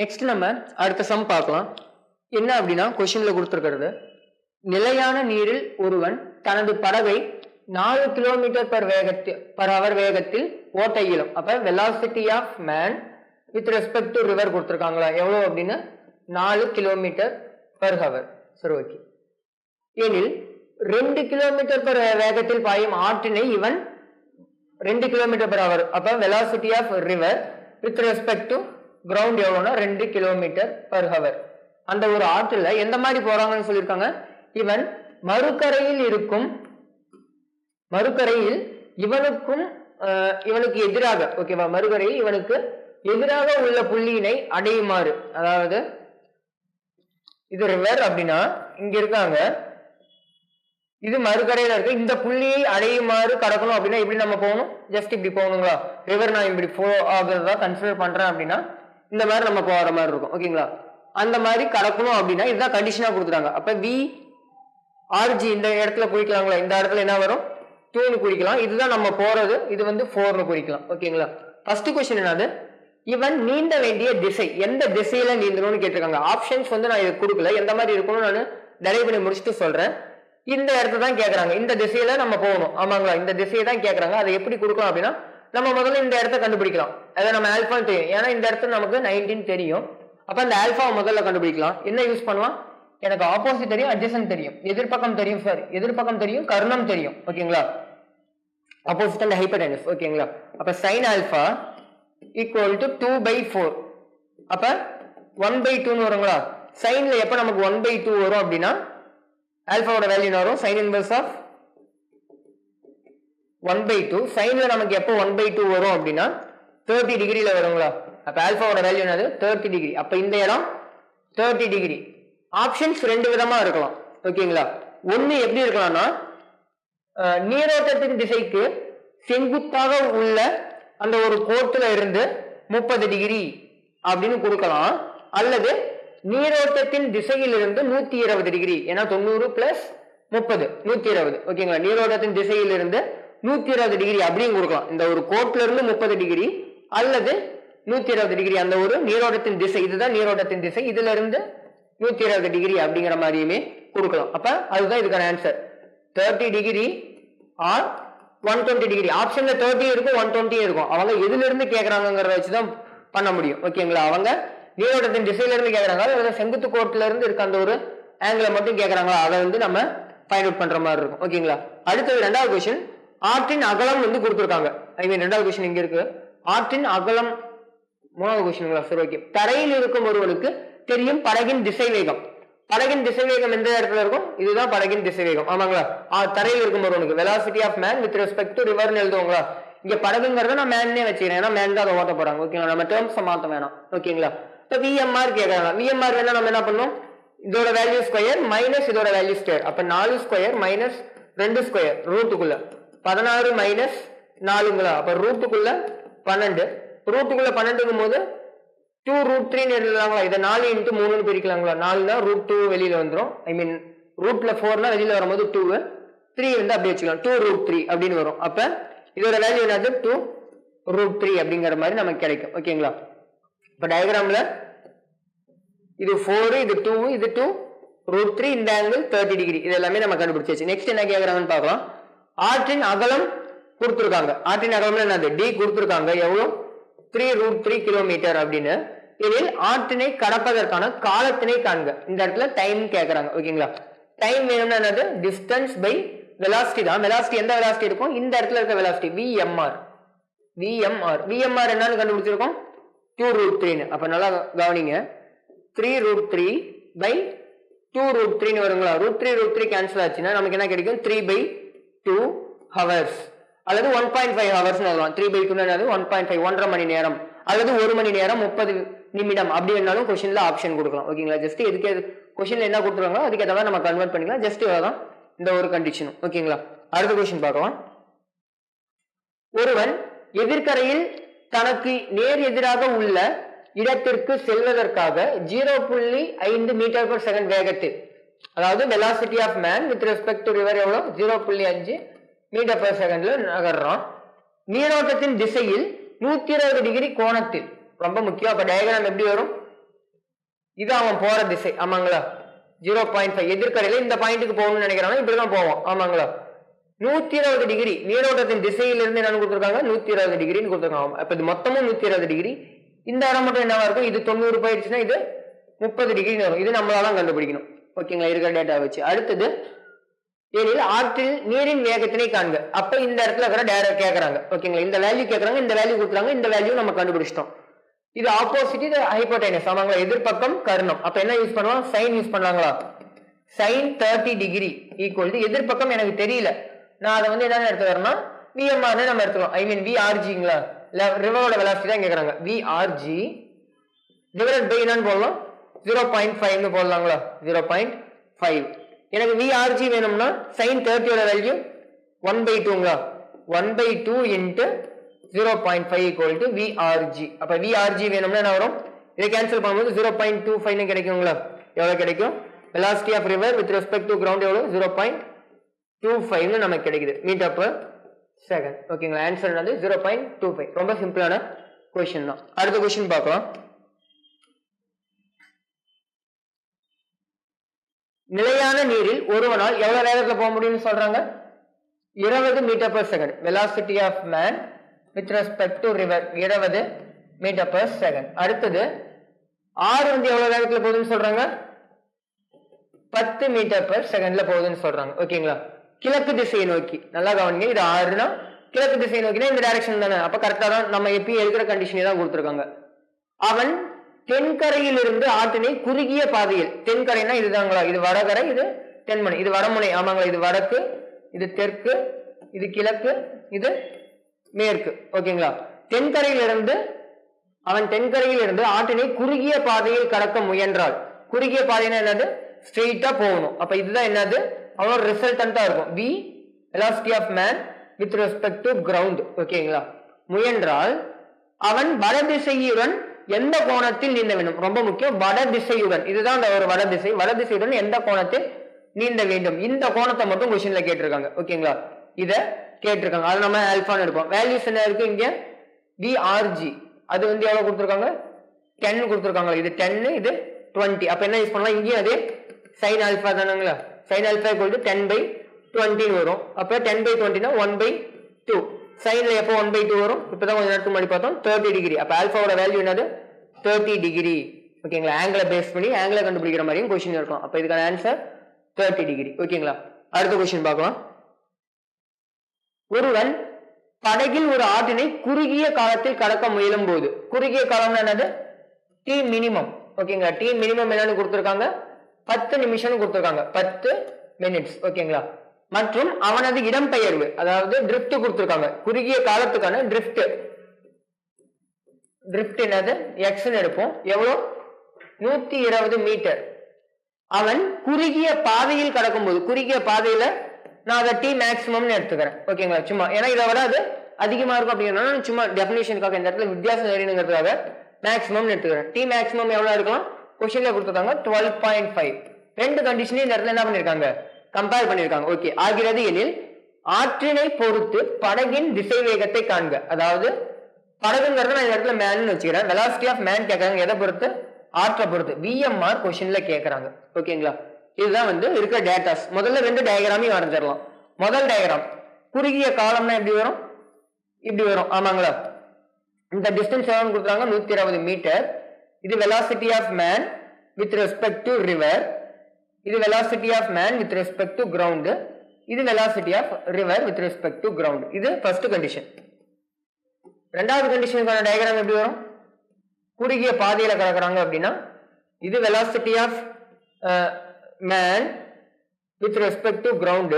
Next நம்ம அடுத்த some பார்க்கலாம். என்ன அப்படின்னா கொஸ்டின்ல கொடுத்துருக்கிறது, நிலையான நீரில் ஒருவன் தனது படகை 4 கிலோமீட்டர் பர் ஹவர் வேகத்தில் ஓட்ட இயலும். அப்ப velocity of man with respect to river கொடுத்துருக்காங்களா, எவ்வளவு அப்படின்னு 4 கிலோமீட்டர் பர் ஹவர். சரி, ஓகே. எனில் 2 கிலோமீட்டர் பர் வேகத்தில் பாயும் ஆற்றினை இவன் 2 கிலோமீட்டர் பர் ஹவர். அப்ப velocity of river with respect to ground எவ்வளவுனா 2 கிலோமீட்டர் பர் ஹவர். அந்த ஒரு ஆற்றுல எந்த மாதிரி போறாங்கன்னு சொல்லியிருக்காங்க, இவன் மறுக்கரையில் இவனுக்கு எதிராக, ஓகேவா, மறுகரையில் இவனுக்கு எதிராக உள்ள புள்ளியினை அடையுமாறு, அதாவது இது ரிவர் அப்படின்னா இங்க இருக்காங்க, இது மறுகரையில இருக்கு, இந்த புள்ளியை அடையுமாறு கடக்கணும் அப்படின்னா எப்படி நம்ம போகணும், ஜஸ்ட் இப்படி போகணுங்களா, ரிவர் நான் இப்படி ஃப்ளோ ஆகுறதா கன்சிடர் பண்றேன் அப்படின்னா இந்த மாதிரி நம்ம போற மாதிரி இருக்கும், ஓகேங்களா. அந்த மாதிரி கடக்கணும் அப்படின்னா இதுதான் கண்டிஷனா கொடுத்துறாங்க. அப்ப வி ஆர்ஜி இந்த இடத்துல குறிக்கலாங்களா, இந்த இடத்துல என்ன வரும் 2ன்னு குறிக்கலாம், இதுதான் நம்ம போறது, இது வந்து 4ன்னு குறிக்கலாம், ஓகேங்களா. ஃபர்ஸ்ட் क्वेश्चन என்னது, இவன் நீந்த வேண்டிய திசை, எந்த திசையில நீந்தணும்னு கேட்டிருக்காங்க. ஆப்ஷன்ஸ் வந்து நான் இது கொடுக்கல, எந்த மாதிரி இருக்கணும்னு நான் டெரைவ் பண்ணி முடிச்சுட்டு சொல்றேன். இந்த இடத்துல தான் கேட்கறாங்க, இந்த திசையில நம்ம போகணும், ஆமாங்களா, இந்த திசையை தான் கேட்கறாங்க. அதை எப்படி கொடுக்கலாம் அப்படின்னா நம்ம முதல்ல இந்த இடத்த கண்டுபிடிக்கலாம். அதை நம்ம ஆல்பா தெரியும், ஏன்னா இந்த இடத்துல நமக்கு 19 தெரியும். அப்ப இந்த ஆல்பாவை முதல்ல கண்டுபிடிக்கலாம். என்ன யூஸ் பண்ணலாம், எனக்கு ஆப்போசிட் தெரியும், அட்ஜசன்ட் தெரியும், எதிர்பக்கம் தெரியும், சாரி எதிர்பக்கம் தெரியும், கர்ணம் தெரியும், ஓகேங்களா, ஆப்போசிட் அண்ட் ஹைபோடெனஸ், ஓகேங்களா. அப்ப sin ஆல்பா ஈக்குவல் டு 2/4. அப்ப 1/2ன்னு வருங்களா. சைன்ல எப்ப நமக்கு 1/2 வரும் அப்படின்னா ஆல்பாவோட வேல்யூ வரும் sin இன்வெர்ஸ் ஆஃப் 1/2. சைன்ல நமக்கு எப்போ 1/2 வரும் அப்படின்னா 30 டிகிரில வருங்களா. அப்ப ஆல்பாவோட வேல்யூ என்னது 30 டிகிரி. அப்ப இந்த இடம் 30 டிகிரி. ஆப்ஷன்ஸ் ரெண்டு விதமா இருக்கலாம், ஓகேங்களா. ஒண்ணு எப்படி இருக்கலாம்னா, நீரோட்டத்தின் திசைக்கு செங்குத்தாக உள்ள அந்த ஒரு கோட்டுல இருந்து 30 டிகிரி அப்படின்னு கொடுக்கலாம், அல்லது நீரோட்டத்தின் திசையிலிருந்து 120 டிகிரி, ஏன்னா 90 பிளஸ் 30 120, ஓகேங்களா. நீரோட்டத்தின் திசையிலிருந்து 120 டிகிரி அப்படின்னு கொடுக்கலாம். இந்த ஒரு கோட்ல இருந்து 30 டிகிரி அல்லது 120 டிகிரி, அந்த ஒரு நீரோட்டத்தின் திசை, இதுதான் நீரோட்டத்தின் திசை, இதுல இருந்து 120 டிகிரி அப்படிங்கிற மாதிரியுமே கொடுக்கலாம். அப்ப அதுதான் இதுக்கான ஆன்சர், 30 டிகிரி ஆர் 120 டிகிரி. ஆப்ஷன்ல 30 இருக்கும் 120 இருக்கும். அவங்க எதுல இருந்து கேட்கறாங்கிறத வச்சுதான் பண்ண முடியும், ஓகேங்களா. அவங்க நீரோட்டத்தின் திசையில இருந்து கேட்கறாங்க, அல்லது செங்குத்து கோட்டுல இருந்து இருக்க அந்த ஒரு ஆங்கிளை மட்டும் கேட்கறாங்களா, அதை வந்து நம்ம ஃபைண்ட் அவுட் பண்ற மாதிரி இருக்கும், ஓகேங்களா. அடுத்தது ரெண்டாவது கொஸ்டின், ஆற்றின் அகலம் வந்து கொடுத்துருக்காங்க. ஐ மீன் ரெண்டாவது கொஸ்டின் இங்க இருக்கு, ஆற்றின் அகலம். மூணாவது கொஸ்டின்ங்களா, சரி, ஓகே. தரையில் இருக்கும் ஒருவனுக்கு தெரியும் படகின் திசை வேகம். படகின் திசை வேகம் எந்த இடத்துல இருக்கும், இதுதான் படகின் திசை வேகம், ஆமாங்களா. தரையில் இருக்கும் ஒருவனுக்கு velocity of man with respect to ரிவர்னு எழுதுவாங்களா. இங்க படகுங்கிறத நான் மேன்னே வச்சுக்கிறேன், ஏன்னா மேன் தான் அதை ஓட்ட போறாங்க, ஓகேங்களா. நம்ம டேர்ம்ஸ் மாத்த வேணாம், ஓகேங்களா. இப்போ விஎம்ஆர் கேட்கறாங்க. விஎம்ஆர் வேணா நம்ம என்ன பண்ணோம், இதோட வேல்யூ ஸ்கொயர் மைனஸ் இதோட வேல்யூ ஸ்கொயர். அப்ப 4 ஸ்கொயர் மைனஸ் 2 ஸ்கொயர் ரூட்டுக்குள்ள 16 மைனஸ் 4ங்களா. அப்ப ரூட்டுக்குள்ள 12, ரூட்டுக்குள்ள 12ங்கும் போது 2√3 எழுதலாங்களா. இதை 4 × 3 பிரிக்கலாங்களா. 4னா √2 வெளியில வந்துடும். ஐ மீன் ரூட்ல 4னா வெளியில வரும்போது 2, 3 வந்து அப்படி வச்சுக்கலாம், 2√3 அப்படின்னு வரும். அப்ப இதோட வேல்யூ என்னது 2√3 அப்படிங்கிற மாதிரி நமக்கு கிடைக்கும், ஓகேங்களா. இப்ப டயக்ராம்ல இது 4, இது 2, இது 2√3, இந்த ஆங்கிள் 30 டிகிரி, இது எல்லாமே நம்ம கண்டுபிடிச்சாச்சு. நெக்ஸ்ட் என்ன கேட்கறாங்கன்னு பார்க்கலாம். ஆற்றின் அகலம் கொடுத்துருக்காங்க. ஆற்றின் அகலம் என்னது டி கொடுத்துருக்காங்க, எவ்வளவு 3√3 கிலோமீட்டர் அப்படின்னு. இதில் ஆற்றினை கடப்பதற்கான காலத்தினை காண்க. இந்த இடத்துல டைம் கேட்கறாங்க, ஓகேங்களா. டைம் வேணும்னா என்னது டிஸ்டன்ஸ் பை வெலாசிட்டி தான். வெலாசிட்டி எந்த வெலாசிட்டி இருக்கும், இந்த இடத்துல இருக்க வெலாசிட்டி விஎம்ஆர். விஎம்ஆர் என்னன்னு கண்டுபிடிச்சிருக்கோம் 2√3. அப்ப நல்லா கவனிங்க, 3√3 பை 2√3 வருங்களா. √3 கேன்சல் ஆச்சுன்னா நமக்கு என்ன கிடைக்கும், 3/2 ஹவர்ஸ் அல்லது 1.5 ஹவர்ஸ் எழுதலாம். 3/2 1.5, 1.5 மணி நேரம் அல்லது 1 மணி நேரம் 30 நிமிடம் அப்படி வேணாலும் கொஸ்டின்ல ஆப்ஷன் கொடுக்கலாம், ஓகேங்களா. ஜஸ்ட் எதுக்கு கொஸ்டின்ல என்ன கொடுத்துருவாங்களோ அதுக்கு ஏதாவது நம்ம கன்வெர்ட் பண்ணிக்கலாம். ஜஸ்ட் தான் இந்த ஒரு கண்டிஷனும், ஓகேங்களா. அடுத்த கொஸ்டின் பார்க்கலாம். ஒருவன் எதிர்கரையில் தனக்கு நேர் எதிராக உள்ள இடத்திற்கு செல்வதற்காக 0.5 மீட்டர்/செகண்ட் வேகத்தில், அதாவது velocity of man with respect to river எவ்வளவு 0.5 மீட்டர்/செகண்ட்ல நகர்றான். நீரோட்டத்தின் திசையில் 120 டிகிரி கோணத்தில், ரொம்ப முக்கியம். அப்ப டயக்ராம் எப்படி வரும், இது அவன் போற திசை ஆமாங்களா 0.5 எதிர்கரையில இந்த பாயிண்ட்டுக்கு போகணும்னு நினைக்கிறாங்க இப்படிதான் போவோம் ஆமாங்களா 120 டிகிரி நீரோட்டத்தின் திசையிலிருந்து என்னன்னு கொடுத்துருக்காங்க 120 டிகிரின்னு கொடுத்துருக்காங்க அப்ப இது மொத்தமும் 120 டிகிரி இந்த இடம் மட்டும் என்னவா இருக்கும் இது 90 போயிடுச்சுன்னா இது 30 டிகிரின்னு வரும் இது நம்மளால கண்டுபிடிக்கணும் ஓகேங்களா இருக்கிற டேட்டா வச்சு அடுத்தது ஏனில் ஆற்றில் நீரின் வேகத்தினை காண்க அப்ப இந்த இடத்துல இருக்கிற டேரா கேட்கறாங்க ஓகேங்களா இந்த வேல்யூ கேட்கறாங்க இந்த வேல்யூ கொடுக்குறாங்க இந்த வேல்யூ நம்ம கண்டுபிடிச்சிட்டோம் இது ஆப்போசிட் இது ஹைபோடைனஸ் ஆமாங்களா எதிர்பக்கம் கர்ணம் அப்ப என்ன யூஸ் பண்ணலாம் சைன் யூஸ் பண்ணலாங்களா சைன் 30 டிகிரி ஈக்குவல் டு எதிர்பக்கம் எனக்கு தெரியல நான் அதை வந்து என்ன எடுத்துக்கிறேன்னா விஎம்ஆர் நம்ம எடுத்துக்கலாம் ஐ மீன் விஆர்ஜிங்களா ரிவரோட வெலாசிட்டி தான் கேட்கறாங்க விஆர்ஜி டிவைடட் பை என்னன்னு போடலாம் 0.5 போடலாங்களா 0.5 எனக்கு விஆர்ஜி வேணும்னா சைன் 30 ஓட value 1/2ங்களா 1/2 into 0.5 equal to VRG அப்ப VRG வேணும்னா என்ன வரும் இதை கேன்சல் பண்ணும்போது 0.25 கிடைக்குங்களா எவ்வளவு கிடைக்கும் velocity of river with respect to ground எவ்வளவு 0.25 நமக்கு கிடைக்குது மீட்டர் per செகண்ட் ஓகேங்களா ஆன்சர் வந்து 0.25 ரொம்ப சிம்பிளான क्वेश्चन தான் அடுத்த क्वेश्चन பார்க்கலாம் நிலையான நீரில் ஒருவனால் எவ்வளவு வேகத்துல போக முடியும்னு சொல்றாங்க 20 metre per second velocity of man with respect to river 20 metre per second அடுத்தது ஆறு வந்து எவ்வளவு வேகத்துல போகுதுன்னு சொல்றாங்க 10 மீட்டர் per செகண்ட்ல போகுதுன்னு சொல்றாங்க ஓகேங்களா கிழக்கு திசையை நோக்கி நல்லா கவனிங்க இது ஆறுனா கிழக்கு திசையை நோக்கினா இந்த டைரக்ஷன் தானே அப்ப கரெக்டா தான் நம்ம எப்பயும் எழுதுற கண்டிஷனே தான் கொடுத்துருக்காங்க அவன் தென்கரையில் இருந்து ஆற்றினை குறுகிய பாதையில் தென்கரைனா இதுதாங்களா இது வடகரை இது தென்முனை இது வடமுனை ஆமாங்களா இது வடக்கு இது தெற்கு இது கிழக்கு இது மேற்கு ஓகேங்களா அவன் தென்கரையில் இருந்து ஆற்றினை குறுகிய பாதையில் கடக்க முயன்றால் குறுகிய பாதைனா என்னது ஸ்ட்ரெயிட்டா போகணும் அப்ப இதுதான் என்னது அவனோட ரிசல்டன்டா இருக்கும் v velocity of man with respect to ground ஓகேங்களா முயன்றால் அவன் வடதிசையுடன் எந்த கோணத்தில் நீந்த வேண்டும் ரொம்ப முக்கியம் வடதிசையுடன் இதுதான் ஒரு வடதிசையுடன் எந்த கோணத்தில் நீந்த வேண்டும் இந்த கோணத்தை மட்டும் क्वेश्चनல கேட்டிருக்காங்க ஓகேங்களா இத கேட்டிருக்காங்க அது நம்ம ஆல்பான்னு எடுப்போம் வேல்யூஸ் என்ன இருக்கு இங்க VRG அது வந்து எவ்வளவு கொடுத்திருக்காங்க 10 கொடுத்திருக்காங்க இது 10 இது 20 அப்ப என்ன யூஸ் பண்ணலாம் இங்கேயும் அதே sin alpha தானங்களா sin alpha = 10/20 வரும் அப்ப 10/20 னா 1/2 சைன்ல எப்போ 1/2 வரும் இப்பதான் கொஞ்ச நேரத்துக்கு முன்னாடி பார்த்தோம் 30 டிகிரி அப்ப ஆல்பாவோட வேல்யூ என்னது 30 டிகிரி ஓகேங்களா ஆங்கிளை பேஸ் பண்ணி ஆங்கிளை கண்டுபிடிக்கிற மாதிரியும் क्वेश्चन இருக்கும் அப்ப இதுக்கான ஆன்சர் 30 டிகிரி ஓகேங்களா அடுத்த क्वेश्चन பார்க்கலாம் ஒருவன் படகில் ஒரு ஆற்றினை குறுகிய காலத்தில் கடக்க முயலும் போது குறுகிய காலம் என்னது டி மினிமம் ஓகேங்களா டி மினிமம் என்னன்னு கொடுத்திருக்காங்க 10 நிமிஷம் கொடுத்திருக்காங்க 10 மினிட்ஸ் ஓகேங்களா மற்றும் அவனது இடம்பெயர்வு அதாவது ட்ரிஃப்ட் கொடுத்திருக்காங்க குறுகிய காலத்துக்கான ட்ரிஃப்ட் என்னது x ன்னு எடுப்போம் எவ்வளவு 120 மீட்டர் அவன் குறுகிய பாதையில் கடக்கும்போது குறுகிய பாதையில நான் அதை டி மேக்ஸிமம்னு எடுத்துக்கிறேன் ஓகேங்களா சும்மா ஏன்னா இதை விட அது அதிகமா இருக்கும் அப்படின்னா சும்மா டெஃபினேஷனுக்காக இந்த இடத்துல வித்தியாசம் தெரியணுங்கிறதுக்காக மேக்ஸிமம்னு எடுத்துக்கிறேன் டி மேக்ஸிமம் எவ்வளவு இருக்கலாம் क्वेश्चनல கொடுத்திருக்காங்க 12.5 ரெண்டு கண்டிஷனையும் இந்த இடத்துல என்ன பண்ணிருக்காங்க கம்பேர் பண்ணிருக்காங்க ஓகே ஆகிறது எனில் ஆற்றினை பொறுத்து படகின் திசை வேகத்தை காண்க அதாவது படகுங்கிறத நான் இந்த இடத்துல மேன்னு வச்சுக்கிறேன் velocity of man கேட்கறாங்க எதை பொறுத்து ஆற்றை பொறுத்து VMR क्वेश्चनல கேட்கறாங்க ஓகேங்களா இதுதான் வந்து இருக்கிற டேட்டாஸ் முதல்ல ரெண்டு டயகிராமையும் வரைஞ்சிடலாம் முதல் டயகிராம் குறுகிய காலம்னா இப்படி வரும் ஆமாங்களா இந்த டிஸ்டன்ஸ் எவ்வளவு கொடுத்தாங்க 120 மீட்டர் இது velocity of man with respect to river இது velocity of man with respect to ground இது velocity of river with respect to ground இது first condition இரண்டாவது கண்டிஷனுக்கான டயகிராம் எப்படி வரும் குறுகிய பாதையில கடக்குறாங்க அப்படின்னா இது velocity of man with respect to ground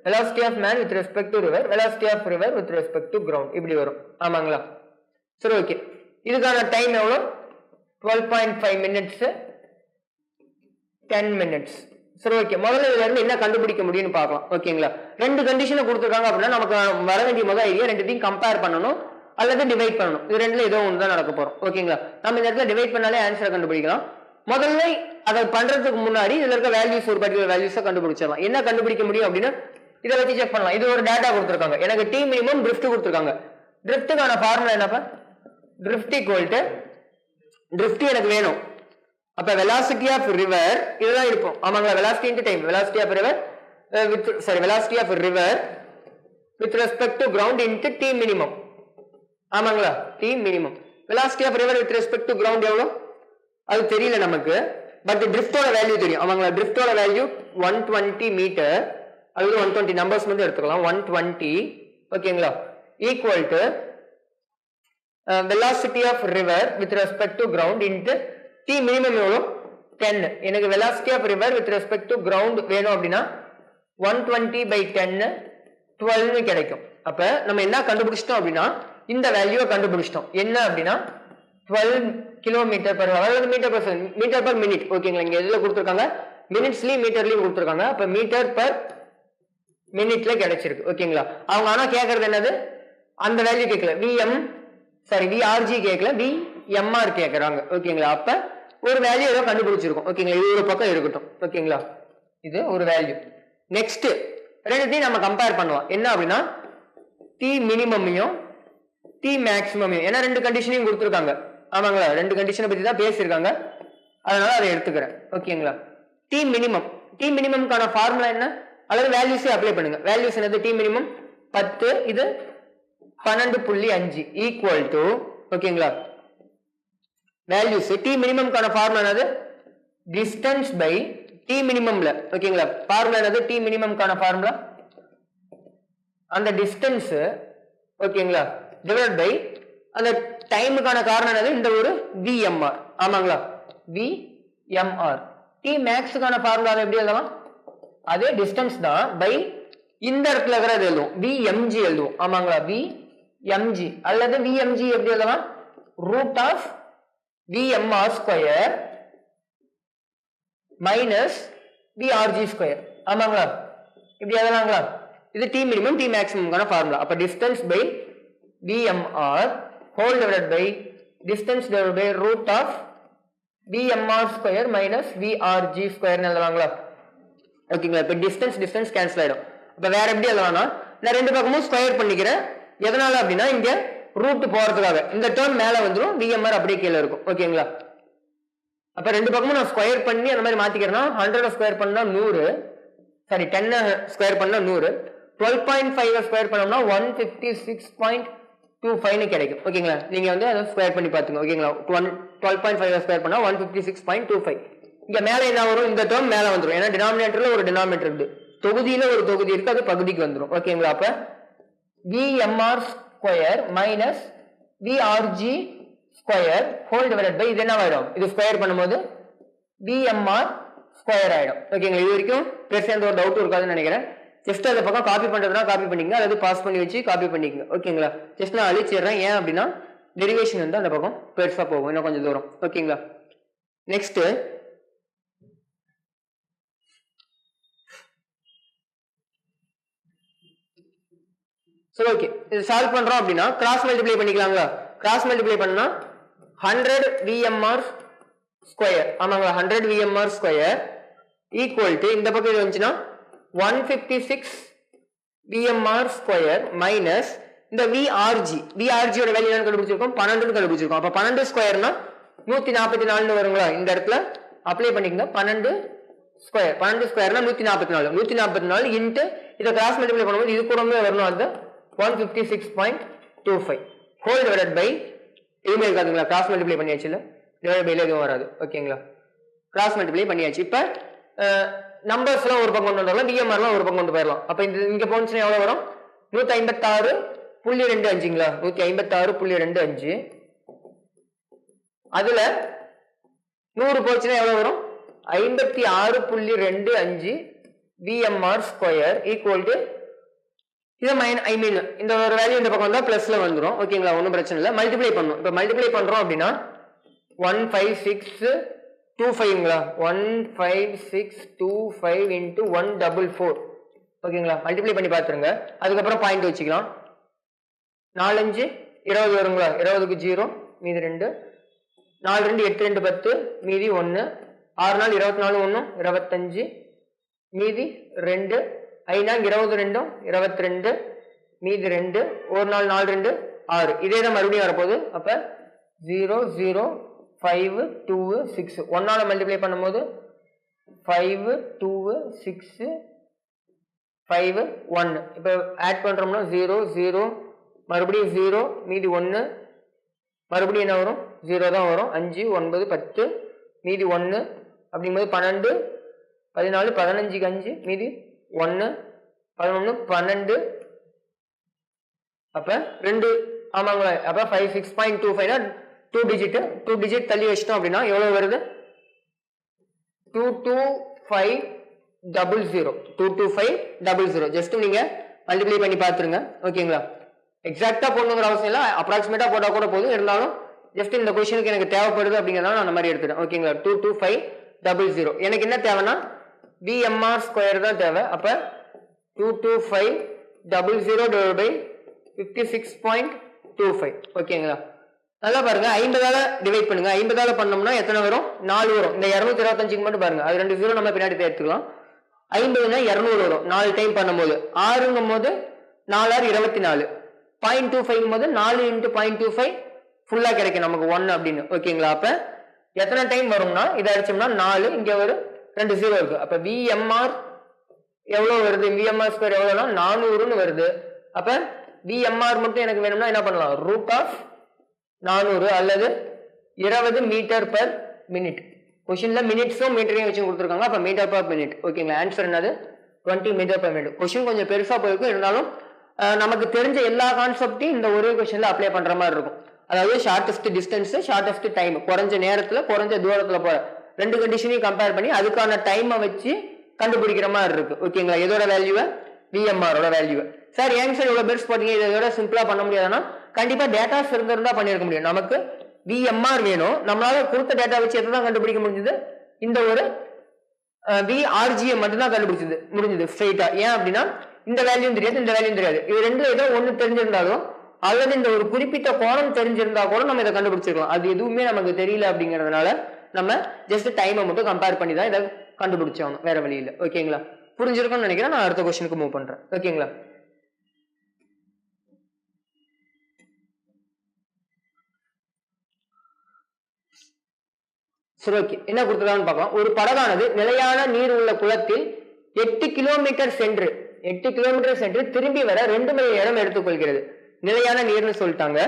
velocity of man with respect to river velocity of river with respect to ground இப்படி வரும் ஆமாங்களா சரி ஓகே இதுக்கான டைம் எவ்வளவு 12.5 மினிட்ஸ் 10 மினிட்ஸ் சரி ஓகே முதல்ல இதுல இருந்து என்ன கண்டுபிடிக்க முடியும்னு பார்க்கலாம் ஓகேங்களா ரெண்டு கண்டிஷனை கொடுத்துருக்காங்க அப்படின்னா நமக்கு வர வேண்டிய முதல் ஐடியா ரெண்டுத்தையும் கம்பேர் பண்ணணும் அல்லது டிவைட் பண்ணணும் இது ரெண்டுல ஏதோ ஒன்று தான் நடக்க போறோம் ஓகேங்களா நம்ம இந்த இடத்துல டிவைட் பண்ணாலே ஆன்சரை கண்டுபிடிக்கலாம் முதல்ல அதை பண்றதுக்கு முன்னாடி இதுல இருக்க வேல்யூஸ் ஒரு பர்டிகுலர் வேல்யூஸை கண்டுபிடிச்சிடலாம் என்ன கண்டுபிடிக்க முடியும் அப்படின்னா இதை வச்சு செக் பண்ணலாம் இது ஒரு டேட்டா கொடுத்துருக்காங்க எனக்கு டி மினிமம் ட்ரிஃப்ட் கொடுத்துருக்காங்க ட்ரிஃப்ட்டுக்கான ஃபார்முலா என்னப்பா ட்ரிஃப்ட் ஈக்குவல் டு ட்ரிஃப்ட் எனக்கு வேணும் அப்ப velocity of river இதுதான் இருக்கும் ஆமாங்களா velocity into time velocity of river velocity of river with respect to ground into t minimum ஆமாங்களா t minimum velocity of river with respect to ground எவ்வளவு அது தெரியல நமக்கு but driftோட value தெரியும் ஆமாங்களா driftோட வேல்யூ 120 மீட்டர் அது 120 numbers மட்டும் எடுத்துக்கலாம் 120 ஓகேங்களா equal to velocity of river with respect to ground into t minimum எவ்வளவு 10 எனக்கு velocity of river with respect to ground வேணும் அப்படினா 120 by 10 12 கிடைக்கும் அப்ப நம்ம என்ன கண்டுபிடிச்சிட்டோம் அப்படினா இந்த வேல்யூவை கண்டுபிடிச்சிட்டோம் என்ன அப்படினா 12 kilometre per hour metre per minute ஓகேங்களா இங்க எதுல கொடுத்திருக்காங்க மினிட்ஸ்லயும் மீட்டர்லயும் கொடுத்திருக்காங்க அப்ப மீட்டர் per மினிட்ல கிடைச்சிருக்கு ஓகேங்களா அவங்க ஆனா கேக்குறது என்னது அந்த வேல்யூ கேட்கல VRG கேட்கல VMR கேக்குறாங்க ஓகேங்களா அப்ப ஒரு வேல்யூ ஏதோ கண்டுபிடிச்சிருக்கோம் ஓகேங்களா இது ஒரு பக்கம் இருக்கட்டும் ஓகேங்களா இது ஒரு வேல்யூ நெக்ஸ்ட் ரெண்டுத்தையும் நம்ம கம்பேர் பண்ணுவோம் என்ன அப்படின்னா T மினிமமையும் T மேக்ஸிமமையும் ஏன்னா ரெண்டு கண்டிஷனையும் கொடுத்துருக்காங்க ஆமாங்களா ரெண்டு கண்டிஷனை பத்தி தான் பேசியிருக்காங்க அதனால அதை எடுத்துக்கிறேன் ஓகேங்களா T மினிமம்கான ஃபார்முலா என்ன அல்லது வேல்யூஸே அப்ளை பண்ணுங்க வேல்யூஸ் என்னது T மினிமம் 10 இது 12.5 ஈக்குவல் டு ஓகேங்களா வேல்யூஸ் T மினிமம்கான ஃபார்முலா என்னது டிஸ்டன்ஸ் பை T மினிமம்ல ஓகேங்களா ஃபார்முலா என்னது T மினிமம்கான ஃபார்முலா அந்த டிஸ்டன்ஸ் ஓகேங்களா டிவைட் பை அந்த டைமுக்கான காரணம் என்னது இந்த ஒரு VMR ஆமாங்களா VMR T மேக்ஸ்க்கான ஃபார்முலா எப்படி எழுதலாம் அதே டிஸ்டன்ஸ் தான் பை இந்த இடத்துல இருக்கிறது எழுதுவோம் VMG எழுதுவோம் ஆமாங்களா VMG அல்லது VMG எப்படி எழுதலாம் root of VMR square minus VRG square ஆமாங்களா இப்படி எழுதலாங்களா இது T மினிமம் T மேக்ஸிமம்கான ஃபார்முலா அப்ப distance by VMR whole divided by distance divided by root of VMR square minus VRG ஸ்கொயர்னு எழுதலாங்களா ஓகேங்களா இப்ப டிஸ்டன்ஸ் கேன்சல் ஆயிடும் அப்ப வேற எப்படி எழுதலாம்னா நான் ரெண்டு பக்கமும் ஸ்கொயர் பண்ணிக்கிறேன் எதனால அப்படின்னா இங்க ரூட் போறதுக்காக இந்த டேர்ம் மேல வந்துடும் VMR அப்படியே கீழே இருக்கும் ஓகேங்களா அப்ப ரெண்டு பக்கமும் நான் ஸ்கொயர் பண்ணி அந்த மாதிரி மாத்திக்கிறேன்னா 100 ஸ்கொயர் பண்ணா 100 சாரி 10 ஸ்கொயர் பண்ணா 100 12.5 ஸ்கொயர் பண்ணோம்னா 156.25 கிடைக்கும் ஓகேங்களா நீங்க வந்து அதை ஸ்கொயர் பண்ணி பாத்துங்க ஓகேங்களா 12.5 ஸ்கொயர் பண்ணா 156.25 இங்க மேல என்ன வரும் இந்த டேர்ம் மேல வந்துரும் ஏன்னா டினாமினேட்டர்ல ஒரு டினாமினேட்டர் இருக்கு தொகுதியில ஒரு தொகுதி இருக்கு அது பகுதிக்கு வந்துரும் ஓகேங்களா அப்ப VMR square minus VRG square whole divided by இது என்ன ஆயிடும் இது ஸ்கொயர் பண்ணும்போது VMR ஸ்கொயர் ஆயிடும் ஓகேங்களா இது வரைக்கும் பெருசா எந்த ஒரு டவுட் இருக்காதுன்னு நினைக்கிறேன் ஜஸ்ட் அந்த பக்கம் காப்பி பண்றதுனா காப்பி பண்ணிக்கங்க அல்லது பாஸ் பண்ணி வச்சு காப்பி பண்ணிக்கங்க ஓகேங்களா ஜஸ்ட் நான் அழிச்சிடுறேன் ஏன் அப்படின்னா டெரிவேஷன் வந்து அந்த பக்கம் பெருசா போகும் இன்னும் கொஞ்சம் தூரம் ஓகேங்களா நெக்ஸ்ட் சரி ஓகே இது சால்வ் பண்றோம் அப்படின்னா கிராஸ் மல்டிப்ளை பண்ணிக்கலாங்களா கிராஸ் மல்டிப்ளை பண்ணா 100 VMR ஸ்கொயர் ஆமாங்களா 100 VMR ஸ்கொயர் ஈக்குவல் டு இந்த பக்கம் இது வந்துச்சுன்னா 156 VMR ஸ்கொயர் மைனஸ் இந்த VRG ஓட வேல்யூ என்ன கண்டுபிடிச்சிருக்கோம் 12 கண்டுபிடிச்சிருக்கோம் அப்ப 12 ஸ்கொயர்னா 144 வருங்களா இந்த இடத்துல அப்ளை பண்ணிக்கங்க 12 ஸ்கொயர்னா 144 இன்ட்டு இதை கிராஸ் மல்டிப்ளை பண்ணும்போது இது கூடவே வரணும் அந்த 156.25 ஹோல் டிவைடட் பை எதுவுமே இருக்காதுங்களா கிராஸ் மல்டிப்ளை பண்ணியாச்சு இல்ல டிவைட் பைல எதுவும் வராது ஓகேங்களா கிராஸ் மல்டிப்ளை பண்ணியாச்சு இப்ப நம்பர்ஸ் எல்லாம் ஒரு பக்கம் கொண்டு வரலாம் VMR எல்லாம் ஒரு பக்கம் கொண்டு போயிடலாம் அப்ப இங்க போனுச்சுன்னா எவ்வளவு வரும் 156.25ங்களா 156.25 அதுல 100 போச்சுன்னா எவ்வளவு வரும் 56.25 VMR ஸ்கொயர் ஈக்குவல் டு இது இந்த ஒரு வேல்யூ இந்த பக்கம் வந்தா பிளஸ்ல வந்துரும் ஓகேங்களா ஒன்றும் பிரச்சனை இல்லை மல்டிப்ளை பண்ணணும் இப்போ மல்டிப்ளை பண்றோம் அப்படின்னா 15625ங்களா 15625 இன்ட்டு 144 ஓகேங்களா மல்டிப்ளை பண்ணி பார்த்துருங்க அதுக்கப்புறம் பாயிண்ட் வச்சுக்கலாம் 4 5 20 வருங்களா 20க்கு 0 மீதி 2 4 2 8 2 10 மீதி 1 6 நாள் 24 1 25 மீதி 2 5 22 22 மீதி 2 ஒரு நாள் 4 2 6 இதே தான் மறுபடியும் வரப்போகுது அப்ப 0 0 5 2 6 1ஆல மல்டிப்ளை பண்ணும்போது 5 2 6 5 1. இப்போ ஆட் பண்றோம்னா 0 0 மறுபடியும் 0 மீதி 1 மறுபடியும் என்ன வரும் 0 தான் வரும். 5 9 10 மீதி 1 அப்படிங்கும்போது 12 14 15 5 மீதி 1 11 12 அப்ப 2 ஆமாங்களா. அப்ப 5 6.25 2 டிஜிட் தள்ளி வச்சிட்டோம் அப்படின்னா எவ்வளவு வருது 22500 ஜஸ்ட் நீங்க மல்டிப்ளை பண்ணி பார்த்துருங்க ஓகேங்களா. எக்ஸாக்டா போடணுங்கிற அவசியம் இல்லை, அப்ராக்சிமேட்டா போட்டா கூட போதும். இருந்தாலும் ஜஸ்ட் இந்த கொஸ்டினுக்கு எனக்கு தேவைப்படுது அப்படிங்கிறதால நான் அந்த மாதிரி எடுத்துட்டேன் ஓகேங்களா. 22500 எனக்கு என்ன தேவைன்னா VMR ஸ்கொயர் தான் தேவை. அப்ப 22500 56.25 ஓகேங்களா. நல்லா பாருங்க 50ஆல டிவைட் பண்ணுங்க. 50ஆல பண்ணோம்னா எத்தனை வரும் 4 வரும். இந்த 225க்கு மட்டும் பாருங்க, அது 2 0 நம்ம பின்னாடி எடுத்துக்கலாம். 50னா 200 வரும் 4 டைம் பண்ணும்போது. 6ங்கும் போது 4 6 24 0.25 போது 4 × 0.25 ஃபுல்லா கிடைக்கும் நமக்கு 1 அப்படின்னு ஓகேங்களா. அப்ப எத்தனை டைம் வரும்னா இதை அடிச்சோம்னா 4, இங்க ஒரு 2 0 இருக்கு. அப்ப VMR எவ்வளவு வருது, VMR ஸ்கொயர் எவ்வளவுனா 400ன்னு வருது. அப்ப VMR மட்டும் எனக்கு வேணும்னா என்ன பண்ணலாம், √400 அல்லது 20 மீட்டர்/மினிட். கொஸ்டின்ல மினிட்ஸும் மீட்டரையும் வச்சு கொடுத்துருக்காங்க. அப்ப மீட்டர்/மினிட் ஓகேங்களா. ஆன்சர் என்னது 20 மீட்டர்/மினிட். கொஸ்டின் கொஞ்சம் பெருசா போயிருக்கும், இருந்தாலும் நமக்கு தெரிஞ்ச எல்லா கான்செப்டையும் இந்த ஒரே கொஸ்டின்ல அப்ளை பண்ற மாதிரி இருக்கும். அதாவது ஷார்டஸ்ட் டிஸ்டன்ஸ், ஷார்டஸ்ட் டைம், குறைஞ்ச நேரத்துல குறைஞ்ச தூரத்துல போற ரெண்டு கண்டிஷனையும் கம்பேர் பண்ணி அதுக்கான டைமை வச்சு கண்டுபிடிக்கிற மாதிரி இருக்கு ஓகேங்களா. எதோட வேல்யூவை VMR-ஓட வேல்யூ. சார் ஏங்க சார் இவ்வளவு பெருசு போட்டீங்க, இதோட சிம்பிளா பண்ண முடியாதுன்னா கண்டிப்பா டேட்டாஸ் இருந்திருந்தா பண்ணிருக்க முடியும். நமக்கு VMR வேணும், நம்மளால கொடுத்த டேட்டா வச்சு எதான் கண்டுபிடிக்க முடிஞ்சது, இந்த ஒரு VRGM மட்டும் தான் கண்டுபிடிச்சது முடிஞ்சது ஸ்ட்ரெயிட்டா. ஏன் அப்படின்னா இந்த வேல்யூ தெரியாது, இந்த வேல்யூ தெரியாது. இது ரெண்டுல ஏதோ ஒண்ணு தெரிஞ்சிருந்தாலும் அல்லது இந்த ஒரு குறிப்பிட்ட கோணம் தெரிஞ்சிருந்தா கூட நம்ம இதை கண்டுபிடிச்சிருக்கலாம். அது எதுவுமே நமக்கு தெரியல அப்படிங்கறதுனால நம்ம ஜஸ்ட் டைமை மட்டும் கம்பேர் பண்ணி தான் இதை கண்டுபிடிச்சோம், வேற வழி இல்லை ஓகேங்களா. புரிஞ்சிருக்கும்னு நினைக்கிறேன். நான் அடுத்த கொஸ்டினுக்கு மூவ் பண்றேன் ஓகேங்களா. சரி ஓகே, என்ன கொடுத்துருக்காங்கன்னு பார்க்கலாம். ஒரு படகானது நிலையான நீர் உள்ள குளத்தில் 8 கிலோமீட்டர் சென்று திரும்பி வர 2 மணி நேரம் எடுத்துக்கொள்கிறது. நிலையான நீர்னு சொல்லிட்டாங்க.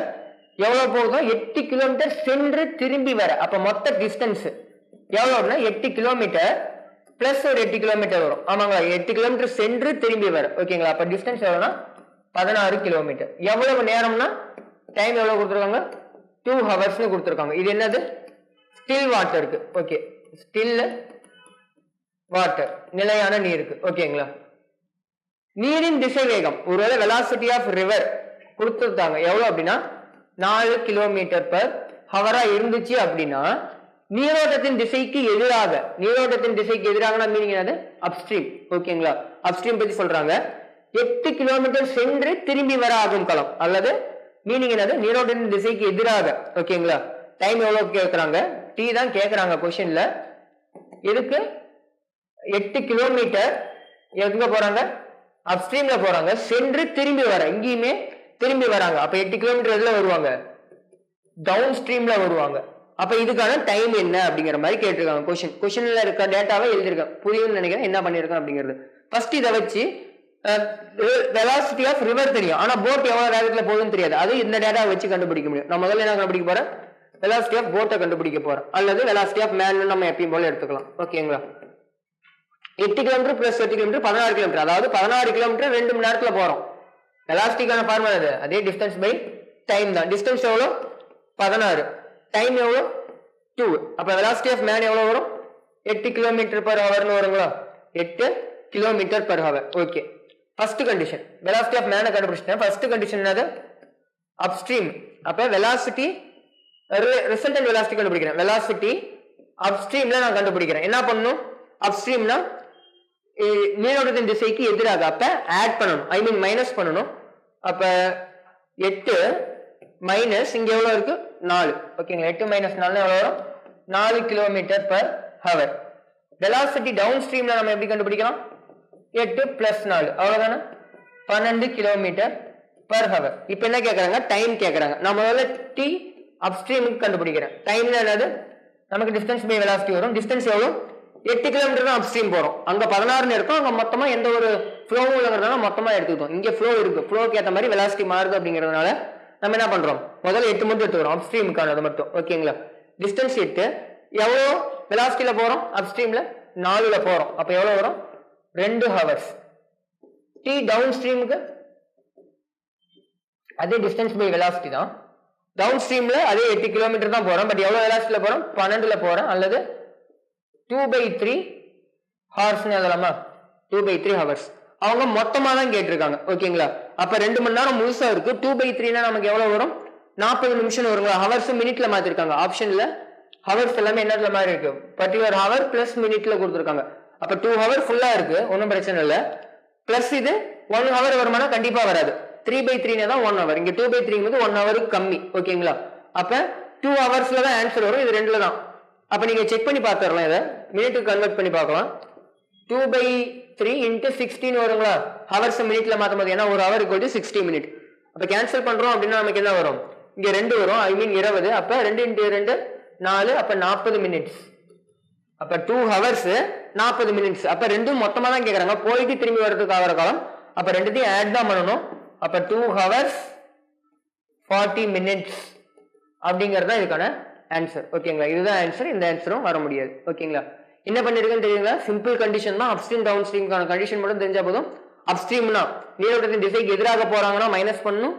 எவ்வளவு போகும் 8 கிலோமீட்டர் சென்று திரும்பி வர. அப்ப மொத்த டிஸ்டன்ஸ் எவ்வளவுனா 8 கிலோமீட்டர் பிளஸ் ஒரு 8 கிலோமீட்டர் வரும். ஆமாங்களா, 8 கிலோமீட்டர் சென்று திரும்பி வர ஓகேங்களா. அப்ப டிஸ்டன்ஸ் எவ்வளவுனா 16 கிலோமீட்டர். எவ்வளவு நேரம்னா டைம் எவ்வளவு கொடுத்துருக்காங்க 2 ஹவர்ஸ் கொடுத்துருக்காங்க. இது என்னது ஸ்டில் வாட்டருக்கு ஓகே, ஸ்டில் வாட்டர் நிலையான நீருக்கு ஓகேங்களா. நீரின் திசை வேகம் ஒருவேளை வெலாசிட்டி ஆஃப் ரிவர் கொடுத்துருக்காங்க எவ்வளவு அப்படின்னா 4 km/h இருந்துச்சு அப்படின்னா நீரோட்டத்தின் திசைக்கு எதிராக, நீரோட்டத்தின் திசைக்கு எதிராக மீனிங் என்னது அப்ஸ்ட்ரீம் ஓகேங்களா. அப்ஸ்ட்ரீம் பத்தி சொல்றாங்க. 8 கிலோமீட்டர் சென்று திரும்பி வர ஆகும் களம் அல்லது மீனிங் என்னது நீரோட்டத்தின் திசைக்கு எதிராக ஓகேங்களா. டைம் எவ்வளவு கேட்கறாங்க, டி தான் கேட்கறாங்க கொஸ்டின்ல. இதுக்கு 8 கிலோமீட்டர் எங்க போறாங்க அப்ஸ்ட்ரீம்ல போறாங்க, சென்று திரும்பி வர இங்கேயுமே திரும்பி வராங்க. அப்ப 8 கிலோமீட்டர் எதுல வருவாங்க டவுன் ஸ்ட்ரீம்ல வருவாங்க. அப்ப இதுக்கான டைம் என்ன அப்படிங்கிற மாதிரி கேட்டிருக்காங்க. கொஸ்டின்ல இருக்க டேட்டாவை எழுதிருக்கேன், புரியும்னு நினைக்கிறேன் என்ன பண்ணிருக்கேன் அப்படிங்கிறது. ஃபர்ஸ்ட் இதை வச்சு வெலாசிட்டி ஆஃப் ரிவர் தெரியும், ஆனா போட் எவ்வளவு வேகத்துல போகுதுன்னு தெரியாது. அது இந்த டேட்டாவை வச்சு கண்டுபிடிக்க முடியும். நான் முதல்ல என்ன கண்டுபிடிக்க போறேன் வெலாசிட்டி ஆஃப் போட்டை கண்டுபிடிக்க போறேன், அல்லது வெலாசிட்டி ஆஃப் மேன் நம்ம எப்பயும் போல எடுத்துக்கலாம் ஓகேங்களா. 8 கிலோமீட்டர் பிளஸ் 8 கிலோமீட்டர் 16 கிலோமீட்டர், அதாவது 16 கிலோமீட்டர் 2 மணி நேரத்துல போறோம். வெலாசிட்டிக்கான ஃபார்முலா அது, அதே டிஸ்டன்ஸ் பை டைம் தான். டிஸ்டன்ஸ் எவ்வளவு 16, டைம் எவ்வளவு 2. அப்ப வெலாசிட்டி ஆஃப் மேன் எவ்வளவு வரும் 8 km/h வருங்களா. 8 km/h okay. First condition velocity of மேனை கண்டுபிடிச்சிட்டேன். ஃபர்ஸ்ட் கண்டிஷன் என்னது அப்ஸ்ட்ரீம். அப்ப வெலாசிட்டி ரிசல்டன்ட் வெலாசிட்டி கண்டுபிடிக்கிறேன். வெலாசிட்டி அப்ஸ்ட்ரீம்ல நான் கண்டுபிடிக்கிறேன். என்ன பண்ணணும் அப்ஸ்ட்ரீம்னா நீரோட்டத்தின் திசைக்கு எதிராக, அப்ப ஆட் பண்ணணும், ஐ மீன் மைனஸ் பண்ணணும். அப்ப 8 மைனஸ் இங்க எவ்வளவு இருக்கு 4 ஓகேங்களா. 8 மைனஸ் 4 எவ்வளவு வரும் 4 km/h. வெலாசிட்டி டவுன் ஸ்ட்ரீம்ல நம்ம எப்படி கண்டுபிடிக்கலாம் 8 பிளஸ் 4 அவ்வளவுதானே 12 km/h. இப்ப என்ன கேக்குறாங்க டைம் கேக்குறாங்க. நான் முதல்ல டி அப்ஸ்ட்ரீமுக்கு கண்டுபிடிக்கிறேன். டைம்ல என்னது நமக்கு டிஸ்டன்ஸ் பை வெலாசிட்டி வரும். டிஸ்டன்ஸ் எவ்வளோ? 8 கிலோமீட்டர் தான் அப்ஸ்ட்ரீம் போறோம். அங்க 16 இருக்கும். அங்க மொத்தமா எந்த ஒரு ஃப்ளோவும் இல்லைங்கிறதுனால மொத்தமா எடுத்துக்கிட்டோம். இங்க ஃப்ளோ இருக்கு. ஃப்ளோக்கு ஏற்ற மாதிரி வெலாசிட்டி மாறுது அப்படிங்கிறதுனால நம்ம என்ன பண்றோம், முதல்ல 8 மட்டும் எடுத்துக்கிறோம் அப்ஸ்ட்ரீமுக்கானது மட்டும். ஓகேங்களா? டிஸ்டன்ஸ் 8. எவ்வளோ வெலாசிட்டியில போறோம்? அப்ஸ்ட்ரீம்ல 4ல போறோம். அப்ப எவ்வளவு வரும்? 2 ஹவர்ஸ். டி டவுன் ஸ்ட்ரீமுக்கு அதே டிஸ்டன்ஸ் பை வெலாசிட்டி தான். டவுன் ஸ்ட்ரீம்ல அதே 8 கிலோமீட்டர் தான் போறோம். பட் எவ்வளவு வெலாசிட்டியில போறோம்? 12ல போறோம். அல்லது 2/3 ஹவர்ஸ் எழுதலாமா? 2/3 ஹவர்ஸ். அவங்க மொத்தமா தான் கேட்டிருக்காங்க. ஓகேங்களா? அப்ப 2 மணி நேரம் முழுசா இருக்கு. 2/3 நமக்கு எவ்வளவு வரும்? 40 நிமிஷம் வருங்களா? ஹவர்ஸ் மினிட்ல மாத்திருக்காங்க. ஆப்ஷன்ல ஹவர்ஸ் எல்லாமே என்னதுல மாதிரி இருக்கு? பர்டிகுலர் ஹவர் பிளஸ் மினிட்ல கொடுத்துருக்காங்க. அப்ப 2 ஹவர் ஃபுல்லா இருக்கு, ஒன்னும் பிரச்சனை இல்லை. பிளஸ் இது 1 ஹவர் வருமானா கண்டிப்பா வராது. 3/3 தான் 1 ஹவர். இங்க 2/3 வந்து 1 ஹவருக்கு கம்மி. ஓகேங்களா? அப்ப 2 ஹவர்ஸ்ல தான் ஆன்சர் வரும். இது 2ல தான். அப்ப நீங்க செக் பண்ணி பாத்துறலாம். இதை மினிட்டுக்கு கன்வெர்ட் பண்ணி பார்க்கலாம். 2/3 into 16 வருங்களா? ஹவர்ஸ் மினிட்ல மாத்தும் போது, ஏன்னா ஒரு ஹவர் ஈக்குவல் டு 60 மினிட். அப்ப கேன்சல் பண்றோம் அப்படின்னா நமக்கு என்ன வரும்? இங்க 2 வரும். ஐ மீன் 20. அப்ப 2 into 2 4. அப்ப 40 மினிட்ஸ். அப்ப 2 ஹவர்ஸ் 40 மினிட்ஸ். அப்ப ரெண்டும் மொத்தமா தான் கேக்குறாங்க. போயிட்டு திரும்பி வர்றதுக்கு ஆகிற காலம். அப்ப ரெண்டுத்தையும் ஆட் தான் பண்ணணும். அப்ப 2 ஹவர்ஸ் 40 மினிட்ஸ் அப்படிங்கிறது தான் இதுக்கான ஆன்சர். ஓகேங்களா? இதுதான் ஆன்சர். இந்த ஆன்சரும் வர முடியாது. ஓகேங்களா? என்ன பண்ணிருக்கேன்னு தெரியுங்களா? சிம்பிள் கண்டிஷன் தான். அப்ஸ்ட்ரீம் டவுன் ஸ்ட்ரீமுக்கான கண்டிஷன் மட்டும் தெரிஞ்சா போதும். அப்ஸ்ட்ரீம்னா நீரோட்டத்தின் திசைக்கு எதிராக போறாங்கன்னா மைனஸ் பண்ணணும்,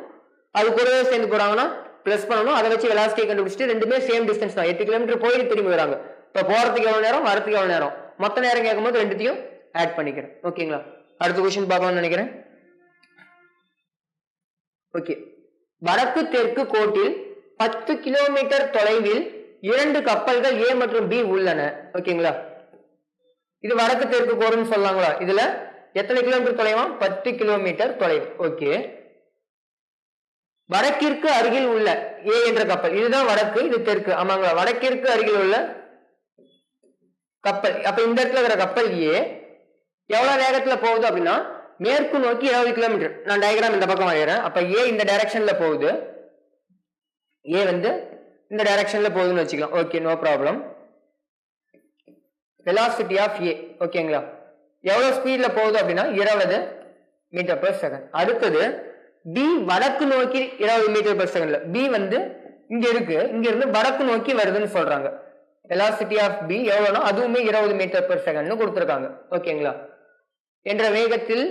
அது கூடவே சேர்ந்து போறாங்கன்னா பிளஸ் பண்ணணும். அதை வச்சு வெலாசிட்டியை கண்டுபிடிச்சிட்டு ரெண்டுமே சேம் டிஸ்டன்ஸ் தான். 8 கிலோமீட்டர் போயிட்டு திரும்பி வராங்க. இப்ப போறதுக்கு எவ்வளவு நேரம், வரதுக்கு எவ்வளவு நேரம், மொத்த நேரம் கேட்கும்போது ரெண்டுத்தையும் ஆட் பண்ணிக்கிறேன். ஓகேங்களா? அடுத்த கொஸ்டின் பார்க்கலாம்னு நினைக்கிறேன். ஓகே, வடக்கு தெற்கு கோட்டில் 10 கிலோமீட்டர் தொலைவில் 2 கப்பல்கள் ஏ மற்றும் பி உள்ளன. ஓகேங்களா? இது வடக்கு தெற்கு கோடுன்னு சொல்லலாங்களா? இதுல எத்தனை கிலோமீட்டர் தொலைவா? 10 கிலோமீட்டர் தொலைவு. ஓகே, வடக்கிற்கு அருகில் உள்ள ஏ என்ற கப்பல், இதுதான் வடக்கு, இது தெற்கு. ஆமாங்களா? வடக்கிற்கு அருகில் உள்ள கப்பல். அப்ப இந்த இடத்துல இருக்கிற கப்பல் ஏ எவ்வளவு வேகத்துல போகுது அப்படின்னா மேற்கு நோக்கி 20 கிலோமீட்டர். நான் டயக்ராம் இந்த பக்கம் வரையறேன். அப்ப ஏ இந்த டைரக்ஷன்ல போகுது, ஏ வந்து இந்த டைரக்ஷன்ல போகுதுன்னு வச்சுக்கலாம். Okay, no problem. Velocity of A. ஓகேங்களா? எவ்வளவு ஸ்பீட்ல போகுது அப்படின்னா 20 மீட்டர் பெர் செகண்ட். அடுத்தது பி வடக்கு நோக்கி 20 மீட்டர் பெர் செகண்ட்ல. பி வந்து இங்க இருக்கு, இங்க இருந்து வடக்கு நோக்கி வருதுன்னு சொல்றாங்க. வெலாசிட்டி ஆஃப் பி எவ்வளவுனா அதுவுமே 20 மீட்டர் பெர் செகண்ட்னு கொடுத்துருக்காங்க. ஓகேங்களா? என்ற வேகத்தில்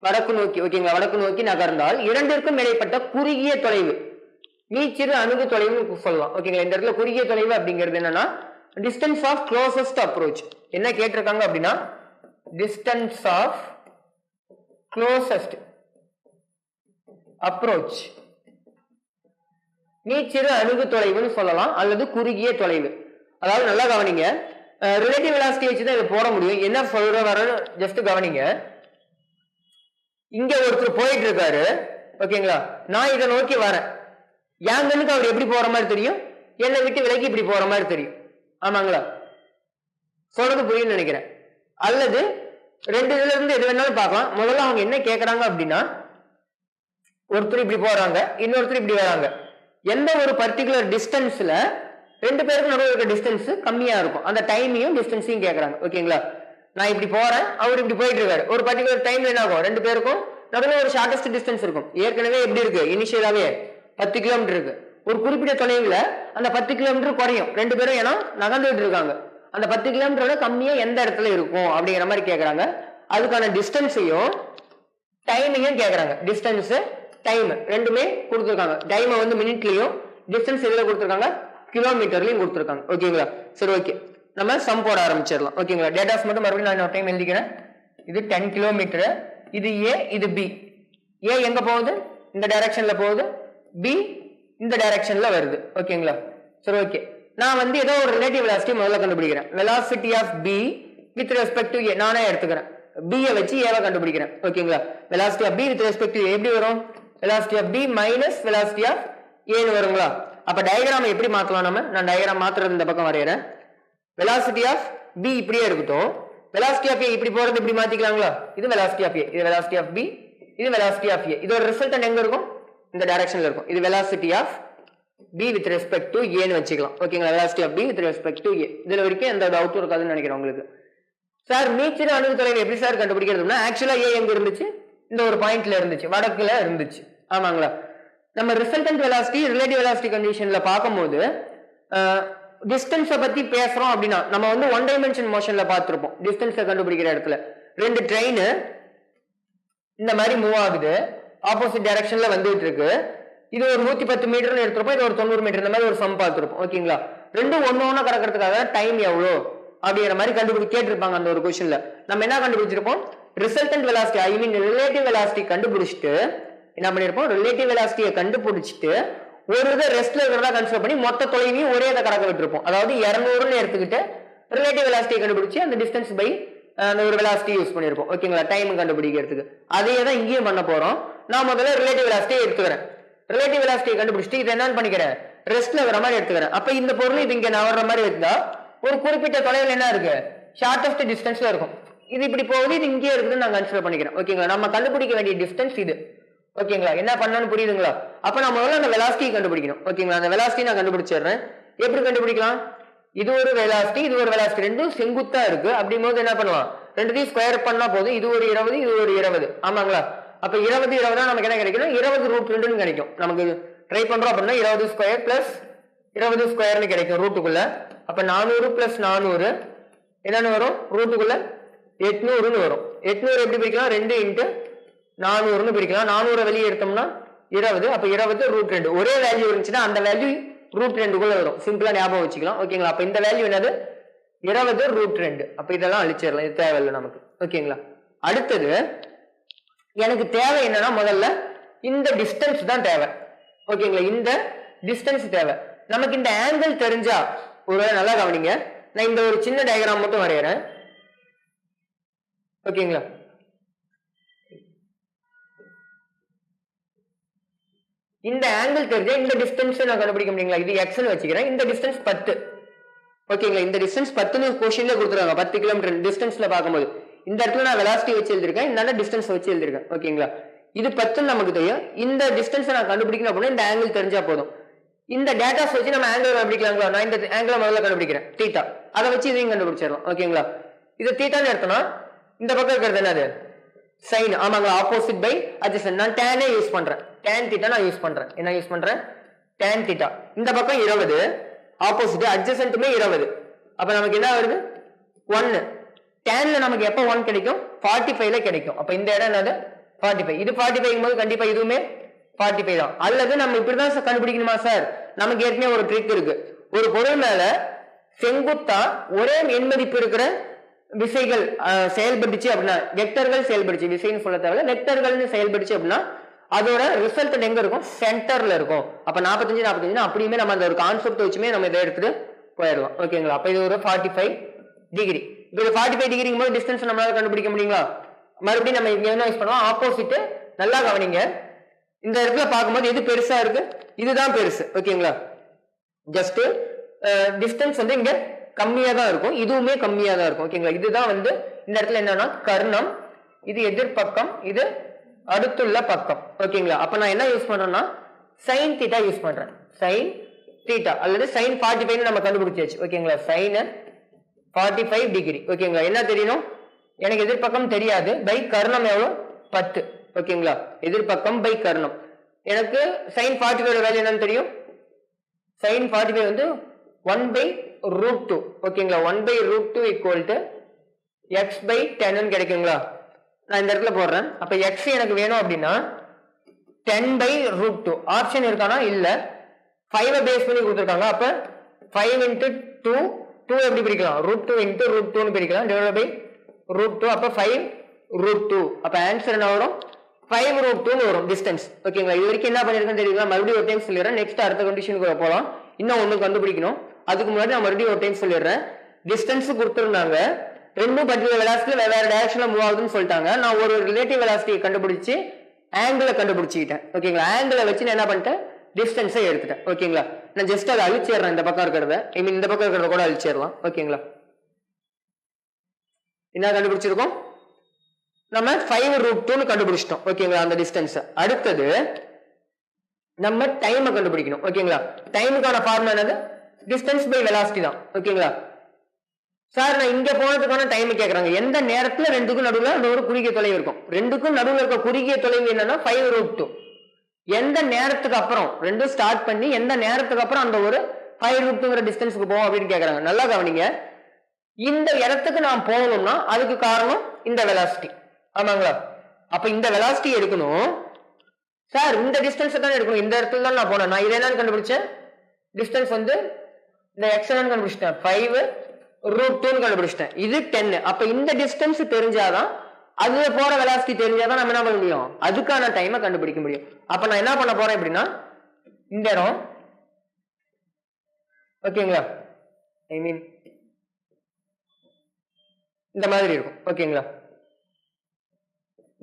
வடக்கு நோக்கி, ஓகேங்களா, வடக்கு நோக்கி நகர்ந்தால் இரண்டிற்கும் இடைப்பட்ட குறுகிய தொலைவு மீச்சிறு அணுகு தொலைவு சொல்லலாம். ஓகேங்களா? இந்த இடத்துல குறுகிய தொலைவு அப்படிங்கிறது என்னன்னா டிஸ்டன்ஸ் ஆஃப் க்ளோசஸ்ட் அப்ரோச். என்ன கேட்டிருக்காங்க அப்படின்னா டிஸ்டன்ஸ் ஆஃப் க்ளோசஸ்ட் அப்ரோச், மீச்சிறு அணுகு தொலைவுன்னு சொல்லலாம், அல்லது குறுகிய தொலைவு. அதாவது நல்லா கவனிங்க, ரிலேட்டிவ் வெலாசிட்டி வச்சு தான் இதை போட முடியும். என்ன சொல்ற வர ஜஸ்ட் கவனிங்க. இங்க ஒருத்தர் போயிட்டு இருக்காரு. ஓகேங்களா? நான் இதை நோக்கி வரேன். என் கண்ணுக்கு அவர் எப்படி போற மாதிரி தெரியும், என்னை விட்டு விலகி இப்படி போற மாதிரி தெரியும். ஆமாங்களா? சொல்றது புரியுன்னு நினைக்கிறேன். அல்லது ரெண்டு இதுல இருந்து எது வேணாலும் பார்க்கலாம். முதல்ல அவங்க என்ன கேட்கறாங்க அப்படின்னா ஒருத்தர் இப்படி போறாங்க, இன்னொருத்தர் இப்படி வராங்க. எந்த ஒரு பர்டிகுலர் டிஸ்டன்ஸ்ல ரெண்டு பேருக்கு நடுவில் இருக்க டிஸ்டன்ஸ் கம்மியா இருக்கும், அந்த டைமையும் டிஸ்டன்ஸையும் கேட்கறாங்க. ஓகேங்களா? நான் இப்படி போறேன், அவர் இப்படி போயிட்டு இருக்காரு. ஒரு பர்டிகுலர் டைம்ல என்ன ஆகும், ரெண்டு பேருக்கும் நடுவில் ஒரு ஷார்டஸ்ட் டிஸ்டன்ஸ் இருக்கும். ஏற்கனவே எப்படி இருக்கு, இனிஷியலாவே 10 கிலோமீட்டர் இருக்கு. ஒரு குறிப்பிட்ட தொலைவுல அந்த 10 கிலோமீட்டர் குறையும். ரெண்டு பேரும் ஏன்னா நகர்ந்துட்டு இருக்காங்க. அந்த 10 கிலோமீட்டரோட கம்மியா எந்த இடத்துல இருக்கும் அப்படிங்கிற மாதிரி கேட்கறாங்க. அதுக்கான டிஸ்டன்ஸையும் டைமையும் கேட்கறாங்க. டிஸ்டன்ஸ் டைம் ரெண்டுமே கொடுத்துருக்காங்க. டைமை வந்து மினிட்லயும், டிஸ்டன்ஸ் எதுல கொடுத்துருக்காங்க, கிலோமீட்டர்லயும் கொடுத்துருக்காங்க. ஓகேங்களா? சரி, ஓகே, நம்ம சம் போட ஆரம்பிச்சிடலாம். ஓகேங்களா? டேட்டாஸ் மட்டும் மறுபடியும் நான் டைம் எழுதிக்கிறேன். இது 10 கிலோமீட்டர், இது ஏ, இது பி. ஏ எங்க போகுது, இந்த டைரக்ஷன்ல போகுது. பி இந்த டைரக்ஷன்ல வருது. ஓகேங்களா? சரி, ஓகே, நான் வந்து ஏதோ ஒரு ரிலேட்டிவ் வெலாசிட்டி முதல்ல கண்டுபிடிக்கிறேன். Velocity of B with respect to A நானே எடுத்துக்கிறேன். பி வச்சு ஏவை கண்டுபிடிக்கிறேன். ஓகேங்களா? Velocity of B with respect to A எப்படி வரும், velocity of B minus velocity of ஏன்னு வருங்களா? அப்ப டயக்ராம் எப்படி மாத்தலாம் நம்ம, நான் டயக்ராம் மாத்துறது இந்த பக்கம் வரையறேன். வெலாசிட்டி ஆஃப் பி இப்படியே இருக்கட்டும், வெலாசிட்டி ஆஃப் ஏ இப்படி போறது இப்படி மாத்திக்கலாங்களா? இது வெலாசிட்டி ஆஃப் ஏ, இது வெலாசிட்டி ஆஃப் பி, இது வெலாசிட்டி ஆஃப் ஏ. இதோட ரிசல்ட் எங்க இருக்கும், இந்த டைரக்ஷன்ல இருக்கும். இது velocity of b with respect to a ன்னு வச்சுக்கலாம். ஓகேங்களா, velocity of b with respect to a. இதுல வரைக்கும் எந்த டவுட் இருக்காதுன்னு நினைக்கிறேன் உங்களுக்கு. சார் மீச்சிறு அணுகு தொலைவு எப்படி சார் கண்டுபிடிக்கிறதுனா, ஆக்சுவலா a எங்க இருந்துச்சு, இந்த ஒரு பாயிண்ட்ல இருந்துச்சு, வடக்குல இருந்துச்சு. ஆமாங்களா, நம்ம ரிசல்டன்ட் வெலாசிட்டி ரிலேட்டிவ் வெலாசிட்டி கண்டிஷன்ல பார்க்கும்போது டிஸ்டன்ஸை பத்தி பேசுறோம் அப்படின்னா நம்ம வந்து ஒன் டைமென்ஷன் மோஷன்ல பார்த்துருப்போம். டிஸ்டன்ஸை கண்டுபிடிக்கிற இடத்துல ரெண்டு ட்ரெயின் இந்த மாதிரி மூவ் ஆகுது, ஆப்போசிட் டைரக்ஷன்ல வந்துட்டு இருக்கு. இது ஒரு 110 மீட்டர்னு எடுத்திருப்போம், இது ஒரு 90 மீட்டர், இந்த மாதிரி ஒரு சம் பார்த்துருப்போம். ஓகேங்களா, ரெண்டும் ஒன்னொன்னா கடக்கிறதுக்காக டைம் எவ்வளோ அப்படிங்கிற மாதிரி கேட்டிருப்பாங்க அந்த ஒரு கொஸ்டின்ல. நம்ம என்ன கண்டுபிடிச்சிருப்போம், ரிசல்டன்ட் வெலாசிட்டி ஐ மீன் ரிலேட்டிவ் வெலாசிட்டி கண்டுபிடிச்சிட்டு என்ன பண்ணிருப்போம், ரிலேட்டிவ் வெலாசிட்டியை கண்டுபிடிச்சிட்டு ஒரு இதை ரெஸ்ட்ல இருக்கிறதா கன்சிடர் பண்ணி மொத்த தொலைவையும் ஒரே இதை கடக்க விட்டுருப்போம். அதாவது 200ன்னு எடுத்துக்கிட்டு ரிலேட்டிவ் வெலாசிட்டியை கண்டுபிடிச்சு அந்த டிஸ்டன்ஸ் பை அந்த ஒரு வெலாசிட்டி யூஸ் பண்ணிருப்போம். ஓகேங்களா, டைம் கண்டுபிடிக்கிறதுக்கு அதே தான் இங்கேயும் பண்ண போறோம். நான் முதல்ல ரிலேட்டிவ் வெலாசிட்டியை எடுத்துக்கிறேன். ரிலேட்டிவ் வெலாசிட்டியை கண்டுபிடிச்சிட்டு இதை என்னன்னு பண்ணிக்கிறேன், ரெஸ்ட்ல வர மாதிரி எடுத்துக்கிறேன். அப்ப இந்த பொருள் இது இங்க நான் வர்ற மாதிரி இருந்தா ஒரு குறிப்பிட்ட தொலைவில் என்ன இருக்கு, ஷார்டஸ்ட் டிஸ்டன்ஸ்ல இருக்கும். இது இப்படி போகுது, இது இங்கே இருக்குதுன்னு நான் கன்சிடர் பண்ணிக்கிறேன். ஓகேங்களா, நம்ம கண்டுபிடிக்க வேண்டிய டிஸ்டன்ஸ் இது. ஓகேங்களா, என்ன பண்ணணும்னு புரியுதுங்களா? அப்ப நான் முதல்ல அந்த வெலாசிட்டி கண்டுபிடிக்கணும். ஓகேங்களா, அந்த வெலாசிட்டி நான் கண்டுபிடிச்சிடுறேன். எப்படி கண்டுபிடிக்கலாம், இது ஒரு வெலாசிட்டி, இது ஒரு வெலாசிட்டி, ரெண்டும் செங்குத்தா இருக்கு. அப்படிங்கும் போது என்ன பண்ணுவான், ரெண்டுத்தையும் ஸ்கொயர் பண்ணா போதும். இது ஒரு 20, இது ஒரு 20. ஆமாங்களா, அப்ப 20 20 நமக்கு என்ன கிடைக்கும், 20 ரூட் 2ன்னு கிடைக்கும். நமக்கு ட்ரை பண்றோம் அப்படின்னா 20 ஸ்கொயர் பிளஸ் 20 ஸ்கொயர்னு கிடைக்கும் ரூட்டுக்குள்ள. அப்ப 400 பிளஸ் 400 என்னன்னு வரும், ரூட்டுக்குள்ள 800ன்னு வரும். 800 எப்படி பிரிக்கலாம், 2 இன்ட்டு 400ன்னு பிரிக்கலாம். 400 வெளியே எடுத்தோம்னா 20, அப்ப 20 ரூட் 2. ஒரே வேல்யூ இருந்துச்சுன்னா அந்த வேல்யூ ரூட் 2க்குள்ள வரும். சிம்பிளா ஞாபகம் வச்சுக்கலாம். ஓகேங்களா, அப்ப இந்த வேல்யூ என்னது, 20 ரூட் 2. அப்ப இதெல்லாம் அழிச்சிடலாம், இது தேவையில்லை நமக்கு. ஓகேங்களா, அடுத்தது எனக்கு தேவை என்னன்னா முதல்ல இந்த டிஸ்டன்ஸ் தான் தேவை. ஓகேங்களா, இந்த டிஸ்டன்ஸ் தேவை நமக்கு. இந்த ஆங்கிள் தெரிஞ்சா ஒரு நல்லா கவனிங்க, நான் இந்த ஒரு சின்ன டயக்ராம் மட்டும் வரையறேன். ஓகேங்களா, இந்த ஆங்கிள் தெரிஞ்ச இந்த டிஸ்டன்ஸ் நான் கண்டுபிடிக்க முடியுங்களா, இது எக்ஸ்னு வச்சுக்கிறேன். இந்த டிஸ்டன்ஸ் 10. ஓகேங்களா, இந்த டிஸ்டன்ஸ் 10ன்னு கொஸ்டின்ல கொடுத்துருக்காங்க. 10 கிலோமீட்டர் டிஸ்டன்ஸ்ல பார்க்கும்போது இந்த இடத்துல நான் வெலாசிட்டி வச்சு எழுதிருக்கேன், இந்த டிஸ்டன்ஸ் வச்சு எழுதிருக்கேன். ஓகேங்களா, இது 10 நமக்கு தெரியும். இந்த டிஸ்டன்ஸ் நான் கண்டுபிடிக்கணும் அப்படின்னா இந்த ஆங்கிள் தெரிஞ்சா போதும். இந்த டேட்டாஸ் வச்சு நம்ம ஆங்கிள் கண்டுபிடிக்கலாங்களா, நான் இந்த ஆங்கிள் முதல்ல கண்டுபிடிக்கிறேன், தீட்டா. அதை வச்சு இதையும் கண்டுபிடிச்சிடலாம். ஓகேங்களா, இது தீட்டான்னு எடுத்தோம்னா இந்த பக்கம் இருக்கிறது என்னது, சைன். ஆமாங்களா, ஆப்போசிட் பை அட்ஜசன்ட். நான் டேனே யூஸ் பண்றேன், டேன் தீட்டா நான் யூஸ் பண்றேன். என்ன யூஸ் பண்றேன், டேன் தீட்டா. இந்த பக்கம் 20, ஆப்போசிட் அட்ஜசன்ட்டுமே 20. அப்ப நமக்கு என்ன வருது, 1. டேன்ல நமக்கு எப்ப 1 கிடைக்கும், 45ல கிடைக்கும். அப்ப இந்த இடம் என்னது, 45. இது 45 போது கண்டிப்பா இதுவுமே 45 தான். அல்லது நம்ம இப்படிதான் கண்டுபிடிக்கணுமா சார், நமக்கு ஏற்கனவே ஒரு ட்ரிக் இருக்கு. ஒரு பொருள் மேல செங்குத்தா ஒரே எண் மதிப்பு இருக்கிற விசைகள் செயல்பட்டுச்சு அப்படின்னா, வெக்டர்கள் செயல்படுச்சு, விசைன்னு சொல்ல தேவையில்ல, வெக்டர்கள்னு செயல்படுச்சு அப்படின்னா அதோட ரிசல்ட் எங்க இருக்கும், சென்டர்ல இருக்கும். அப்ப 45 45 அப்படியுமே நம்ம அந்த ஒரு கான்செப்ட் வச்சுமே நம்ம இதை எடுத்துட்டு போயிடலாம். ஓகேங்களா, அப்ப இது ஒரு 45 டிகிரி. இப்போ 45 டிகிரிங்கும் போது டிஸ்டன்ஸ் நம்மளால கண்டுபிடிக்க முடியுங்களா? மறுபடியும் நம்ம இங்க என்ன யூஸ் பண்ணுவோம், ஆப்போசிட். நல்லா கவனிங்க, இந்த இடத்துல பார்க்கும்போது எது பெருசா இருக்கு, இதுதான் பெருசு. ஓகேங்களா, ஜஸ்ட் டிஸ்டன்ஸ் வந்து இங்க கம்மியா தான் இருக்கும், இதுவுமே கம்மியா தான் இருக்கும். ஓகேங்களா, இதுதான் வந்து இந்த இடத்துல என்னன்னா கர்ணம், இது எதிர்பக்கம், இது அடுத்துள்ள பக்கம். ஓகேங்களா, அப்ப நான் என்ன யூஸ் பண்றேன்னா சைன் தீட்டா யூஸ் பண்றேன். சைன் தீட்டா அல்லது சைன் 45 நம்ம கண்டுபிடிச்சாச்சு. ஓகேங்களா, சைன் 45 டிகிரி. ஓகேங்களா, என்ன தெரியணும், எனக்கு எதிர்பக்கம் தெரியாது, பை கர்ணம் எவ்வளவு, 10. ஓகேங்களா, எதிர்பக்கம் பை கர்ணம். எனக்கு சைன் 45 வேல்யூ என்னன்னு தெரியும், சைன் 45 வந்து 1/√2. ஓகேங்களா, 1/√2 ஈக்குவல் டு x பை 10 கிடைக்குங்களா. நான் இந்த இடத்துல போடுறேன். அப்ப x எனக்கு வேணும் அப்படின்னா 10/√2 ஆப்ஷன் இருக்கானா, இல்ல 5 பேஸ் பண்ணி கொடுத்துருக்காங்க. அப்ப 5 இன்ட்டு 2, 2 எப்படி பிரிக்கலாம், √2 இன்ட்டு √2 பிரிக்கலாம், டிவைட் பை √2. அப்ப 5√2. அப்ப ஆன்சர் என்ன வரும், 5√2 வரும் டிஸ்டன்ஸ். ஓகேங்களா, இது வரைக்கும் என்ன பண்ணிருக்கேன்னு தெரியுங்களா, மறுபடியும் ஒரு டைம் சொல்லிடுறேன். நெக்ஸ்ட் அடுத்த கண்டிஷனுக்கு போகலாம். இன்னும் ஒண்ணு கண்டுபிடிக்கணும், அதுக்கு முன்னாடி நான் மறுபடியும் ஒரு டைம் சொல்லிடுறேன். டிஸ்டன்ஸ் கொடுத்துருந்தாங்க, ரெண்டும் பர்டிகுலர் வெலாசிட்டில வேற டைரக்ஷன்ல மூவ் ஆகுதுன்னு சொல்லிட்டாங்க. நான் ஒரு ரிலேட்டிவ் வெலாசிட்டியை கண்டுபிடிச்சு ஆங்கிளை கண்டுபிடிச்சிக்கிட்டேன். ஓகேங்களா, ஆங்கிளை வச்சு நான் என்ன பண்ணிட்டேன், டிஸ்டன்ஸை எடுத்துட்டேன். ஓகேங்களா, நான் ஜஸ்ட் அதை அழிச்சிடுறேன், இந்த பக்கம் இருக்கிறத, ஐ மீன் இந்த பக்கம் இருக்கிறத கூட அழிச்சிடலாம். ஓகேங்களா, என்ன கண்டுபிடிச்சிருக்கோம், நம்ம 5√2 கண்டுபிடிச்சிட்டோம். ஓகேங்களா, அந்த டிஸ்டன்ஸ். அடுத்தது நம்ம டைமை கண்டுபிடிக்கணும். ஓகேங்களா? டைமுக்கான ஃபார்முலா என்னது? டிஸ்டன்ஸ் பை வெலாசிட்டி தான். ஓகேங்களா? சார் நான் இங்க போனதுக்கான டைம் கேக்குறாங்க. எந்த நேரத்துல ரெண்டுக்கும் நடுவுல அந்த ஒரு குறுகிய தொலைவு இருக்கும்? ரெண்டுக்கும் நடுவுல இருக்க குறுகிய தொலைவு என்னன்னா 5√2. எந்த நேரத்துக்கு அப்புறம் ரெண்டும் ஸ்டார்ட் பண்ணி எந்த நேரத்துக்கு அப்புறம் அந்த ஒரு 5√2ங்கிற டிஸ்டன்ஸ்க்கு போவோம் அப்படின்னு கேக்குறாங்க. நல்லா கவனிங்க. இந்த இடத்துக்கு நான் போகணும்னா அதுக்கு காரணம் இந்த வெலாசிட்டி. ஆமாங்களா? அப்ப இந்த வெலாசிட்டி எடுக்கணும். சார் இந்த டிஸ்டன்ஸ் தான் எடுக்கணும். இந்த இடத்துல தான் நான் போனேன். நான் இதை என்னன்னு கண்டுபிடிச்சேன்? டிஸ்டன்ஸ் வந்து இந்த x என்னன்னு கண்டுபிடிச்சிட்டேன். 5√2 கண்டுபிடிச்சிட்டேன். இது 10. அப்ப இந்த டிஸ்டன்ஸ் தெரிஞ்சாதான், அதுல போற வெலாசிட்டி தெரிஞ்சாதான் நம்ம என்ன பண்ண முடியும்? அதுக்கான டைமை கண்டுபிடிக்க முடியும். அப்ப நான் என்ன பண்ண போறேன் அப்படின்னா, இந்த இடம் ஓகேங்களா, ஐ மீன் இந்த மாதிரி இருக்கும். ஓகேங்களா?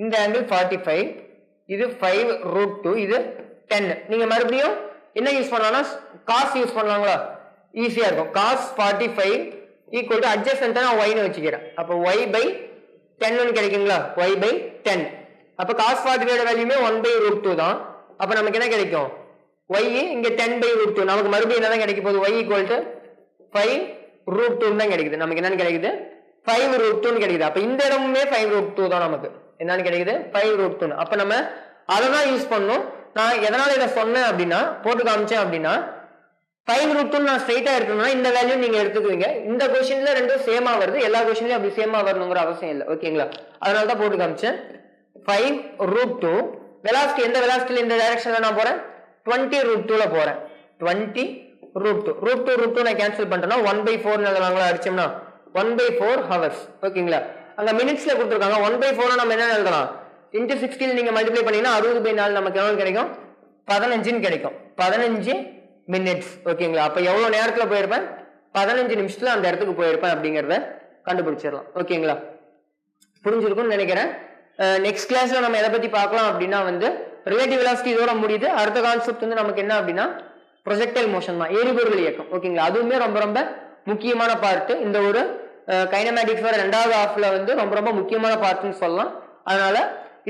இந்த ஆங்கிள் 45, இது 5√2, இது 10. நீங்க மறுபடியும் என்ன யூஸ் பண்ணலாம்னா காஸ் யூஸ் பண்ணலாங்களா? ஈஸியா இருக்கும். காஸ் 45 ஈக்குவல் டு அட்ஜஸ்டன்ட்டா நான் y னு வச்சுக்கிறேன். அப்ப y by 10 கிடைக்குங்களா? y by 10. அப்ப cos 45 வேல்யூமே 1/√2 தான். அப்ப நமக்கு என்ன கிடைக்கும்? y இங்க 10/√2. நமக்கு மறுபடியும் என்னதான் கிடைக்க போகுது? y ஈக்குவல் டு 5√2 தான் கிடைக்குது. நமக்கு என்னன்னு கிடைக்குது? 5√2 கிடைக்குது. அப்ப இந்த இடமுமே 5√2 தான். நமக்கு என்னன்னு கிடைக்குது? 5√2. அப்ப நம்ம அதை தான் யூஸ் பண்ணணும். நான் எதனால இதை சொன்னேன் அப்படின்னா, போட்டு காமிச்சேன் அப்படின்னா, 5√2 நான் ஸ்ட்ரைட்டா இருக்கணும்னா இந்த வேல்யூ நீங்க எடுத்துக்குவீங்க. இந்த क्वेश्चनல ரெண்டும் சேமா வருது. எல்லா क्वेश्चनலயும் அப்படி சேமா வரணும்ங்கற அவசியம் இல்ல. ஓகேங்களா? அதனால தான் போட்டு காமிச்சேன். 5√2 வெலாசிட்டி எந்த வெலாசிட்டில இந்த டைரக்ஷன்ல நான் போறேன்? 20√2ல போறேன். 20√2 √2 நான் கேன்சல் பண்றேன்னா 1/4 எழுதலாங்களா? அடிச்சோம்னா 1/4 ஹவர்ஸ். ஓகேங்களா? அங்க மினிட்ஸ்ல கொடுத்திருக்காங்க. 1/4 நம்ம என்ன எழுதலாம்? into 16 நீங்க மல்டிப்ளை பண்ணீங்கன்னா 60/4 நமக்கு எவ்வளவு கிடைக்கும்? 15 ன்னு கிடைக்கும். 15 மினிட்ஸ். ஓகேங்களா? அப்ப எவ்வளவு நேரத்துல போயிருப்பேன்? 15 நிமிஷத்துல அந்த இடத்துக்கு போயிருப்பேன் அப்படிங்கறத கண்டுபிடிச்சிடலாம். ஓகேங்களா? புரிஞ்சிருக்கும்னு நினைக்கிறேன். நெக்ஸ்ட் கிளாஸ்ல நம்ம எதை பத்தி பார்க்கலாம் அப்படின்னா வந்து ரிலேட்டிவ் வெலாசிட்டி இதோட முடியுது. அடுத்த கான்செப்ட் வந்து நமக்கு என்ன அப்படின்னா ப்ரொஜெக்டைல் மோஷன் தான், எரிபொருள் இயக்கம். ஓகேங்களா? அதுவுமே ரொம்ப ரொம்ப முக்கியமான பார்ட். இந்த ஒரு கைனமேட்டிக்ஸ் வர 2வது ஹாஃப்ல வந்து ரொம்ப ரொம்ப முக்கியமான பார்ட்னு சொல்லலாம். அதனால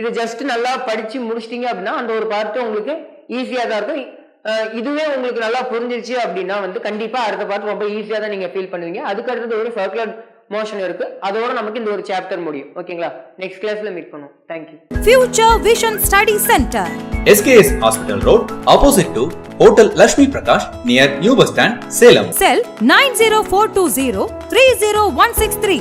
இது ஜஸ்ட் நல்லா படிச்சு முடிச்சிட்டீங்க அப்படின்னா அந்த ஒரு பார்ட் உங்களுக்கு ஈஸியா தான் இருக்கும். இதுவே உங்களுக்கு நல்லா புரிஞ்சிருச்சு அப்படின்னா வந்து கண்டிப்பா அடுத்த பார்ட் ரொம்ப ஈஸியா தான் நீங்க ஃபீல் பண்ணுவீங்க. அதுக்கு அடுத்தது ஒரு சர்க்குலர் மோஷன் இருக்கு. அதோட நமக்கு இந்த ஒரு சாப்டர் முடியும். ஓகேங்களா? நெக்ஸ்ட் கிளாஸ்ல மீட் பண்ணுவோம். Thank you. Future Vision Study Center, SKS Hospital Road, opposite to Hotel Lakshmi Prakash, near New Bus Stand, Salem. Cell 90420 30163.